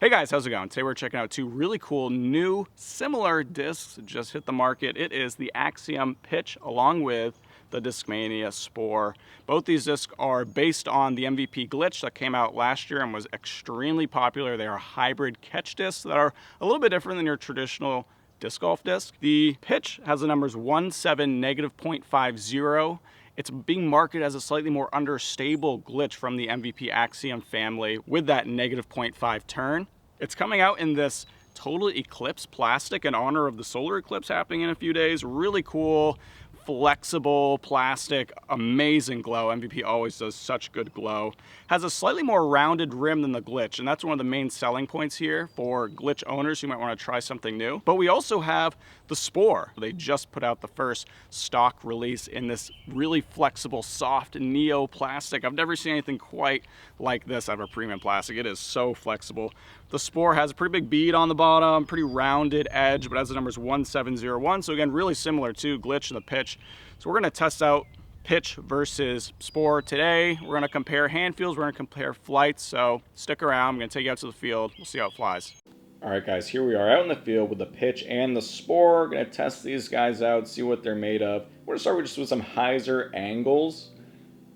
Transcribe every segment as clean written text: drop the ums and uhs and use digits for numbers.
Hey guys, how's it going? Today we're checking out two really cool new similar discs that just hit the market. It is the Axiom Pitch along with the Discmania Spore. Both these discs are based on the MVP glitch that came out last year and was extremely popular. They are hybrid catch discs that are a little bit different than your traditional disc golf disc. The Pitch has the numbers 17, negative 0.50. It's being marketed as a slightly more understable glitch from the MVP Axiom family with that negative 0.5 turn. It's coming out in this total eclipse plastic in honor of the solar eclipse happening in a few days. Really cool, flexible plastic, amazing glow. MVP always does such good glow. Has a slightly more rounded rim than the glitch, and that's one of the main selling points here for glitch owners who might want to try something new. But we also have the Spore. They just put out the first stock release in this really flexible, soft neo plastic. I've never seen anything quite like this out of a premium plastic. It is so flexible. The Spore has a pretty big bead on the bottom, pretty rounded edge, but has the numbers 1701. So again, really similar to glitch and the Pitch. So we're gonna test out Pitch versus Spore today. We're gonna compare hand feels, we're gonna compare flights. So stick around, I'm gonna take you out to the field. We'll see how it flies. All right, guys, here we are out in the field with the Pitch and the Spore. We're gonna test these guys out, see what they're made of. We're gonna start with some hyzer angles.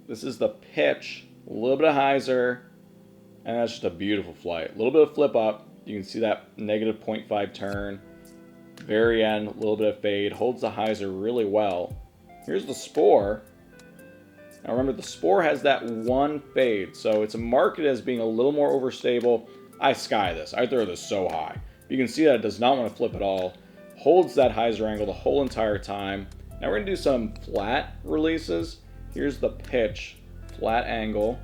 This is the Pitch, a little bit of hyzer, and that's just a beautiful flight. A little bit of flip up. You can see that negative 0.5 turn. Very end, a little bit of fade. Holds the hyzer really well. Here's the Spore. Now remember, the Spore has that one fade, so it's marketed as being a little more overstable. I sky this. I throw this so high. You can see that it does not want to flip at all. Holds that hyzer angle the whole entire time. Now we're going to do some flat releases. Here's the Pitch, flat angle.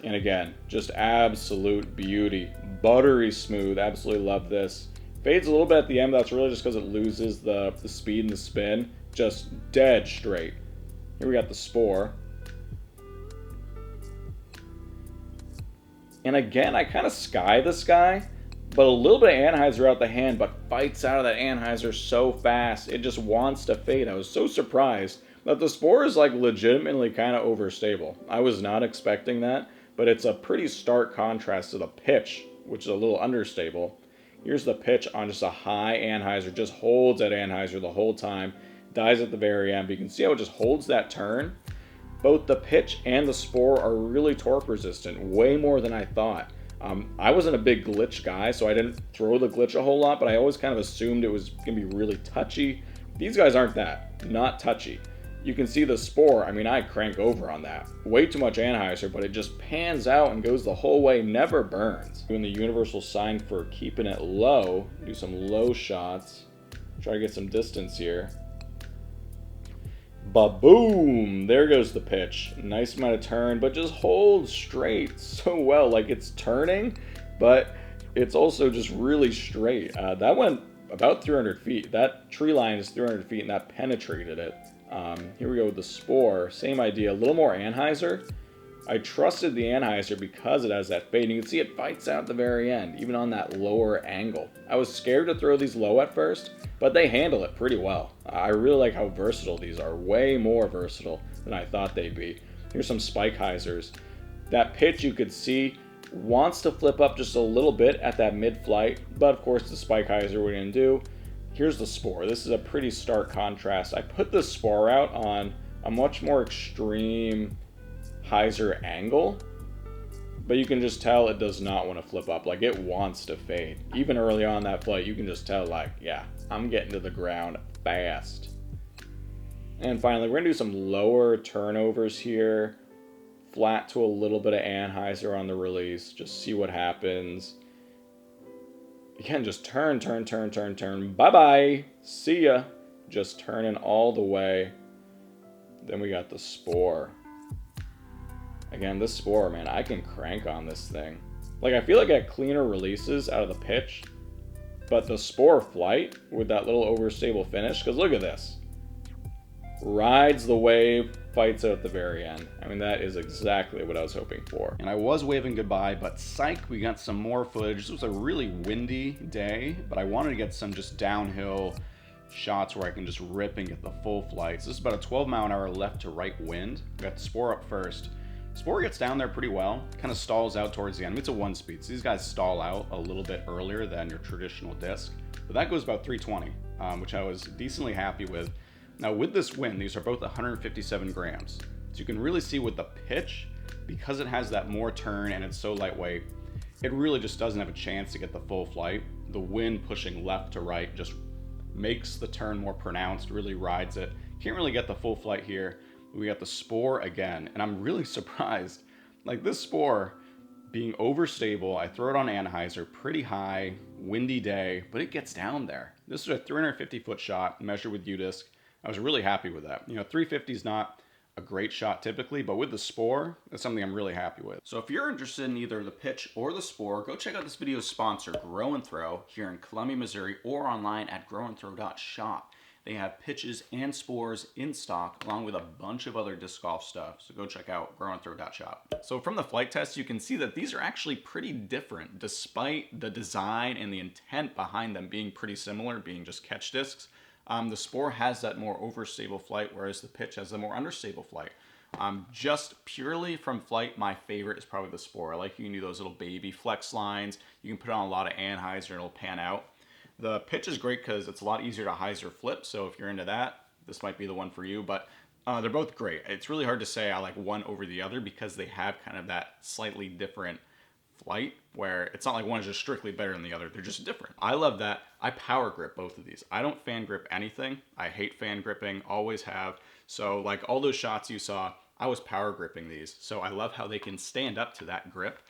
And again, just absolute beauty. Buttery smooth. Absolutely love this. Fades a little bit at the end, but that's really just because it loses the speed and the spin. Just dead straight. Here we got the Spore. And again, I kind of sky this guy, but a little bit of anhyzer out the hand, but fights out of that anhyzer so fast. It just wants to fade. I was so surprised that the Spore is like legitimately kind of overstable. I was not expecting that. But it's a pretty stark contrast to the Pitch, which is a little understable. Here's the Pitch on just a high anhyzer, just holds that anhyzer the whole time, dies at the very end, but you can see how it just holds that turn. Both the Pitch and the Spore are really torque resistant, way more than I thought. I wasn't a big glitch guy, so I didn't throw the glitch a whole lot, but I always kind of assumed it was going to be really touchy. These guys aren't that, not touchy. You can see the Spore, I mean, I crank over on that. Way too much anhyzer, but it just pans out and goes the whole way, never burns. Doing the universal sign for keeping it low, do some low shots. Try to get some distance here. Ba-boom! There goes the Pitch. Nice amount of turn, but just holds straight so well. Like it's turning, but it's also just really straight. That went about 300 feet. That tree line is 300 feet and that penetrated it. Here we go with the Spore. Same idea, a little more anhyzer. I trusted the anhyzer because it has that fade. You can see it fights out at the very end, even on that lower angle. I was scared to throw these low at first, but they handle it pretty well. I really like how versatile these are. Way more versatile than I thought they'd be. Here's some spike hyzers. That Pitch you could see wants to flip up just a little bit at that mid-flight, but of course the spike hyzer we're going to do. Here's the Spore. This is a pretty stark contrast. I put the Spore out on a much more extreme hyzer angle, but you can just tell it does not want to flip up. Like it wants to fade. Even early on that flight, you can just tell like, yeah, I'm getting to the ground fast. And finally, we're gonna do some lower turnovers here. Flat to a little bit of anhyzer on the release. Just see what happens. Again, just turn. Bye-bye. See ya. Just turning all the way. Then we got the Spore. Again, this Spore, man, I can crank on this thing. Like, I feel like I got cleaner releases out of the Pitch, but the Spore flight with that little overstable finish, because look at this. Rides the wave, fights out at the very end. I mean, that is exactly what I was hoping for. And I was waving goodbye, but psych, we got some more footage. This was a really windy day, but I wanted to get some just downhill shots where I can just rip and get the full flights. This is about a 12 mile an hour left to right wind. We got the Spore up first. Spore gets down there pretty well, kind of stalls out towards the end. I mean, it's a 1-speed, so these guys stall out a little bit earlier than your traditional disc, but that goes about 320, which I was decently happy with. Now with this wind, these are both 157 grams. So you can really see with the pitch, because it has that more turn and it's so lightweight, it really just doesn't have a chance to get the full flight. The wind pushing left to right just makes the turn more pronounced, really rides it. Can't really get the full flight here. We got the Spore again, and I'm really surprised. Like this Spore being overstable, I throw it on Anheuser, pretty high, windy day, but it gets down there. This is a 350-foot shot, measured with U-disc. I was really happy with that. 350 is not a great shot typically, but with the Spore, that's something I'm really happy with. So if you're interested in either the pitch or the Spore, go check out this video's sponsor, Grow and Throw, here in Columbia, Missouri, or online at growandthrow.shop. They have pitches and spores in stock, along with a bunch of other disc golf stuff. So go check out growandthrow.shop. So from the flight test, you can see that these are actually pretty different, despite the design and the intent behind them being pretty similar, being just catch discs. The Spore has that more overstable flight, whereas the pitch has a more understable flight. Just purely from flight, my favorite is probably the Spore. I like you can do those little baby flex lines. You can put on a lot of Anheuser and it'll pan out. The pitch is great because it's a lot easier to hyzer flip, so if you're into that, this might be the one for you, but they're both great. It's really hard to say I like one over the other because they have kind of that slightly different flight where it's not like one is just strictly better than the other. They're just different. I love that. I power grip both of these. I don't fan grip anything. I hate fan gripping, always have. So like all those shots you saw, I was power gripping these. So I love how they can stand up to that grip.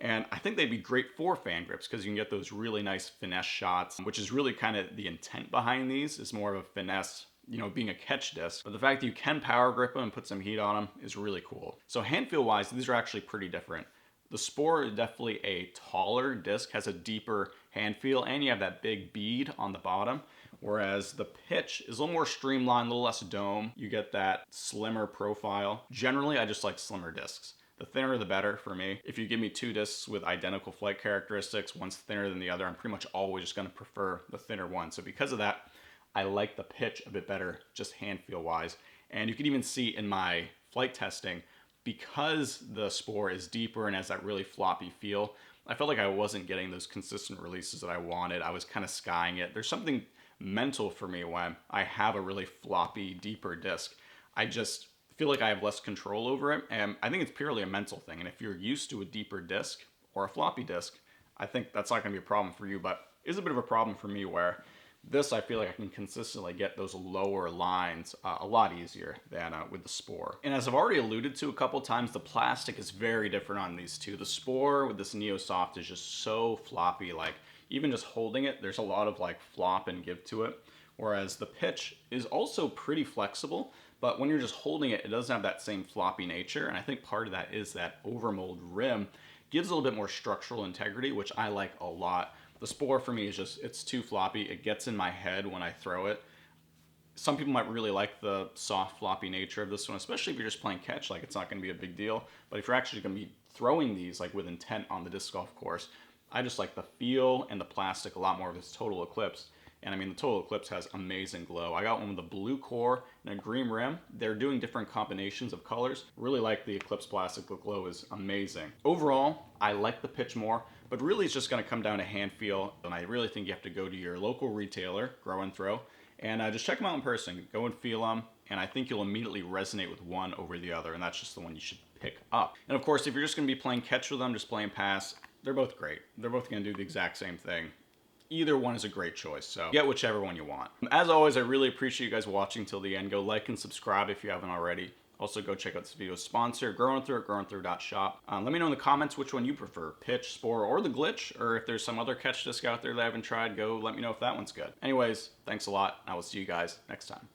And I think they'd be great for fan grips because you can get those really nice finesse shots, which is really kind of the intent behind these, is more of a finesse, being a catch disc. But the fact that you can power grip them and put some heat on them is really cool. So hand feel wise, these are actually pretty different. The Spore is definitely a taller disc, has a deeper hand feel, and you have that big bead on the bottom. Whereas the pitch is a little more streamlined, a little less dome. You get that slimmer profile. Generally, I just like slimmer discs. The thinner the better for me. If you give me two discs with identical flight characteristics, one's thinner than the other, I'm pretty much always just gonna prefer the thinner one. So because of that, I like the pitch a bit better, just hand feel wise. And you can even see in my flight testing, because the Spore is deeper and has that really floppy feel, I felt like I wasn't getting those consistent releases that I wanted. I was kind of skying it. There's something mental for me when I have a really floppy, deeper disc. I just feel like I have less control over it, and I think it's purely a mental thing. And if you're used to a deeper disc or a floppy disc, I think that's not going to be a problem for you, but it's a bit of a problem for me where this, I feel like I can consistently get those lower lines a lot easier than with the Spore. And as I've already alluded to a couple times, the plastic is very different on these two. The Spore with this Neosoft is just so floppy, like even just holding it, there's a lot of like flop and give to it. Whereas the pitch is also pretty flexible, but when you're just holding it, it doesn't have that same floppy nature. And I think part of that is that overmold rim gives a little bit more structural integrity, which I like a lot. The Spore for me is just, it's too floppy. It gets in my head when I throw it. Some people might really like the soft floppy nature of this one, especially if you're just playing catch, like it's not gonna be a big deal. But if you're actually gonna be throwing these like with intent on the disc golf course, I just like the feel and the plastic a lot more of this Total Eclipse. And I mean, the Total Eclipse has amazing glow. I got one with a blue core and a green rim. They're doing different combinations of colors. Really like the Eclipse plastic. The glow is amazing. Overall, I like the pitch more, but really it's just gonna come down to hand feel. And I really think you have to go to your local retailer, Grow and Throw, and just check them out in person. Go and feel them. And I think you'll immediately resonate with one over the other. And that's just the one you should pick up. And of course, if you're just gonna be playing catch with them, just playing pass, they're both great. They're both gonna do the exact same thing. Either one is a great choice, so get whichever one you want. As always, I really appreciate you guys watching till the end. Go like and subscribe if you haven't already. Also, go check out this video's sponsor, Grow and Throw at growandthrow.shop. Let me know in the comments which one you prefer, pitch, Spore, or the glitch, or if there's some other catch disc out there that I haven't tried, go let me know if that one's good. Anyways, thanks a lot. I will see you guys next time.